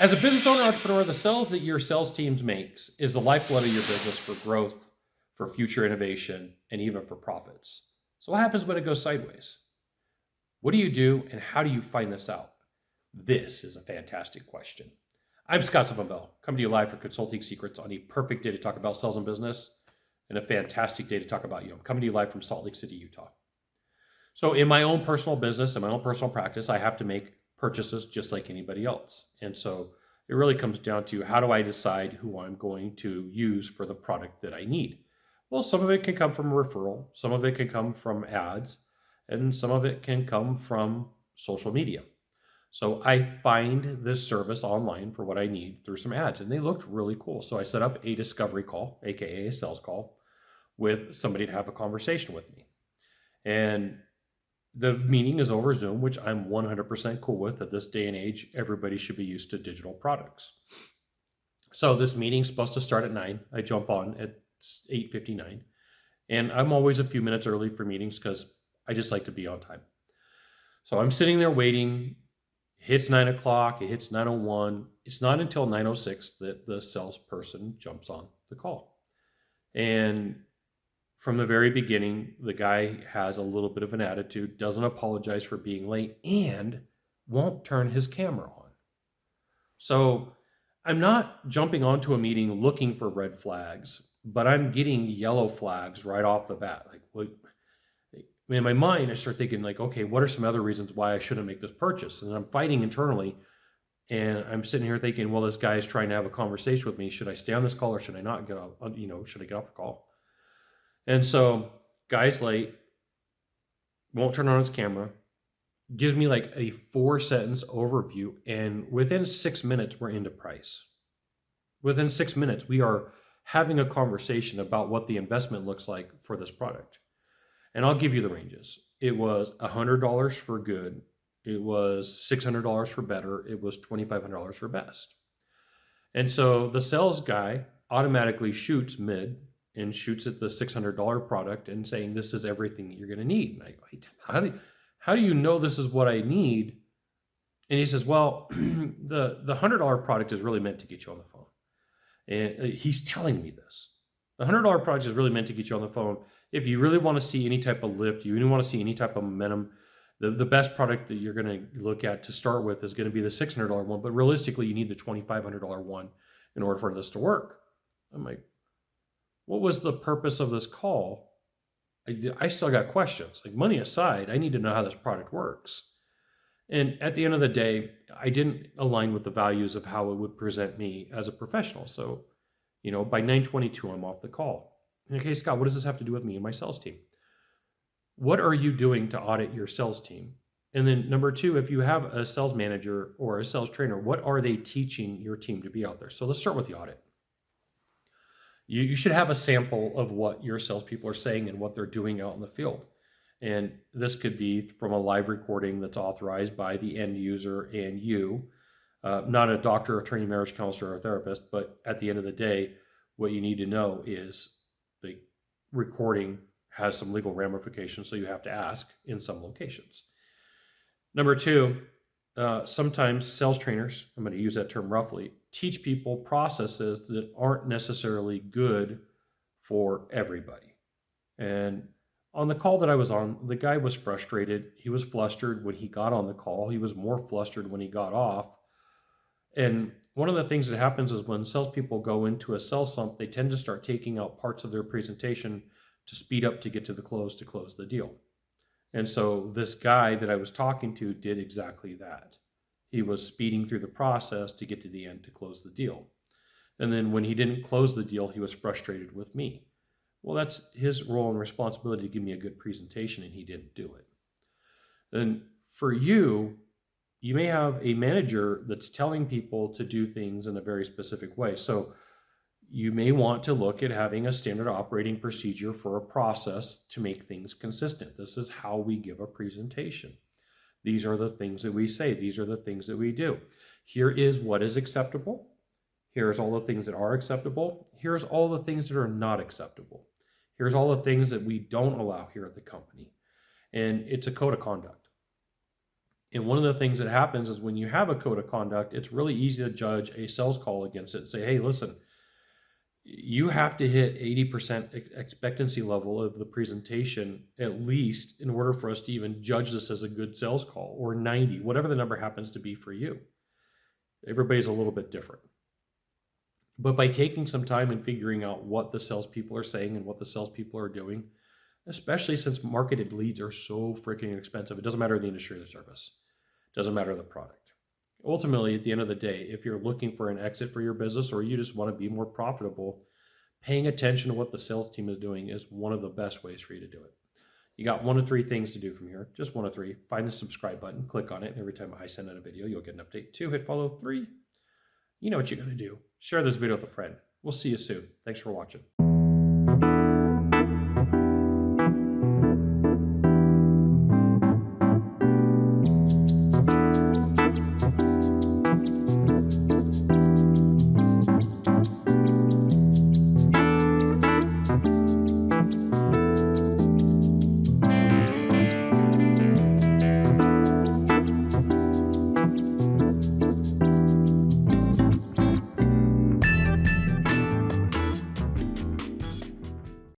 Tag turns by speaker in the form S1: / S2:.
S1: As a business owner, entrepreneur, the sales that your sales teams makes is the lifeblood of your business for growth, for future innovation, and even for profits. So what happens when it goes sideways? What do you do, and how do you find this out? This is a fantastic question. I'm Scott Sylvan, coming to you live for Consulting Secrets on a perfect day to talk about sales and business and a fantastic day to talk about you. I'm coming to you live from Salt Lake City, Utah. So in my own personal business, in my own personal practice, I have to make purchases just like anybody else. And so it really comes down to, how do I decide who I'm going to use for the product that I need? Well, some of it can come from a referral, some of it can come from ads, and some of it can come from social media. So I find this service online for what I need through some ads, and they looked really cool. So I set up a discovery call, AKA a sales call, with somebody to have a conversation with me. And the meeting is over Zoom, which I'm 100% cool with. At this day and age, everybody should be used to digital products. So this meeting's supposed to start at 9. I jump on at 8:59. And I'm always a few minutes early for meetings because I just like to be on time. So I'm sitting there waiting. It hits 9 o'clock. It hits 9:01. It's not until 9:06 that the salesperson jumps on the call. And from the very beginning, the guy has a little bit of an attitude, doesn't apologize for being late, and won't turn his camera on. So I'm not jumping onto a meeting looking for red flags, but I'm getting yellow flags right off the bat. Like, what? In my mind, I start thinking, like, okay, what are some other reasons why I shouldn't make this purchase? And I'm fighting internally, and I'm sitting here thinking, well, this guy is trying to have a conversation with me. Should I stay on this call or should I not get off? Should I get off the call? And so, guy's late, won't turn on his camera, gives me like a 4-sentence overview, and within 6 minutes, we're into price. Within 6 minutes, we are having a conversation about what the investment looks like for this product. And I'll give you the ranges. It was $100 for good. It was $600 for better. It was $2,500 for best. And so the sales guy automatically shoots mid and shoots at the $600 product and saying, this is everything that you're going to need. And I go, how do you know this is what I need? And he says, well, the $100 product is really meant to get you on the phone. And he's telling me this. The $100 product is really meant to get you on the phone. If you really want to see any type of lift, you really want to see any type of momentum, the best product that you're going to look at to start with is going to be the $600 one. But realistically, you need the $2,500 one in order for this to work. I'm like, what was the purpose of this call? I still got questions. Like, money aside, I need to know how this product works. And at the end of the day, I didn't align with the values of how it would present me as a professional. So, by 9:22, I'm off the call. Okay, Scott, what does this have to do with me and my sales team? What are you doing to audit your sales team? And then number 2, if you have a sales manager or a sales trainer, what are they teaching your team to be out there? So let's start with the audit. You should have a sample of what your salespeople are saying and what they're doing out in the field. And this could be from a live recording that's authorized by the end user and you, not a doctor, attorney, marriage counselor, or therapist, but at the end of the day, what you need to know is the recording has some legal ramifications, so you have to ask in some locations. Number 2, sometimes sales trainers, I'm going to use that term roughly, teach people processes that aren't necessarily good for everybody. And on the call that I was on, the guy was frustrated. He was flustered when he got on the call. He was more flustered when he got off. And one of the things that happens is when salespeople go into a sales slump, they tend to start taking out parts of their presentation to speed up to get to close the deal. And so this guy that I was talking to did exactly that. He was speeding through the process to get to the end to close the deal. And then when he didn't close the deal, he was frustrated with me. Well, that's his role and responsibility to give me a good presentation, and he didn't do it. Then for you, you may have a manager that's telling people to do things in a very specific way. So you may want to look at having a standard operating procedure for a process to make things consistent. This is how we give a presentation. These are the things that we say. These are the things that we do. Here is what is acceptable. Here's all the things that are acceptable. Here's all the things that are not acceptable. Here's all the things that we don't allow here at the company. And it's a code of conduct. And one of the things that happens is when you have a code of conduct, it's really easy to judge a sales call against it and say, hey, listen, you have to hit 80% expectancy level of the presentation at least in order for us to even judge this as a good sales call, or 90, whatever the number happens to be for you. Everybody's a little bit different. But by taking some time and figuring out what the salespeople are saying and what the salespeople are doing, especially since marketed leads are so freaking expensive, it doesn't matter the industry or the service, it doesn't matter the product. Ultimately, at the end of the day, if you're looking for an exit for your business or you just want to be more profitable, paying attention to what the sales team is doing is one of the best ways for you to do it. You got 1 of 3 things to do from here, just 1 of 3. Find the subscribe button, click on it. Every time I send out a video, you'll get an update. 2, hit follow. 3, you know what you got to do. Share this video with a friend. We'll see you soon. Thanks for watching.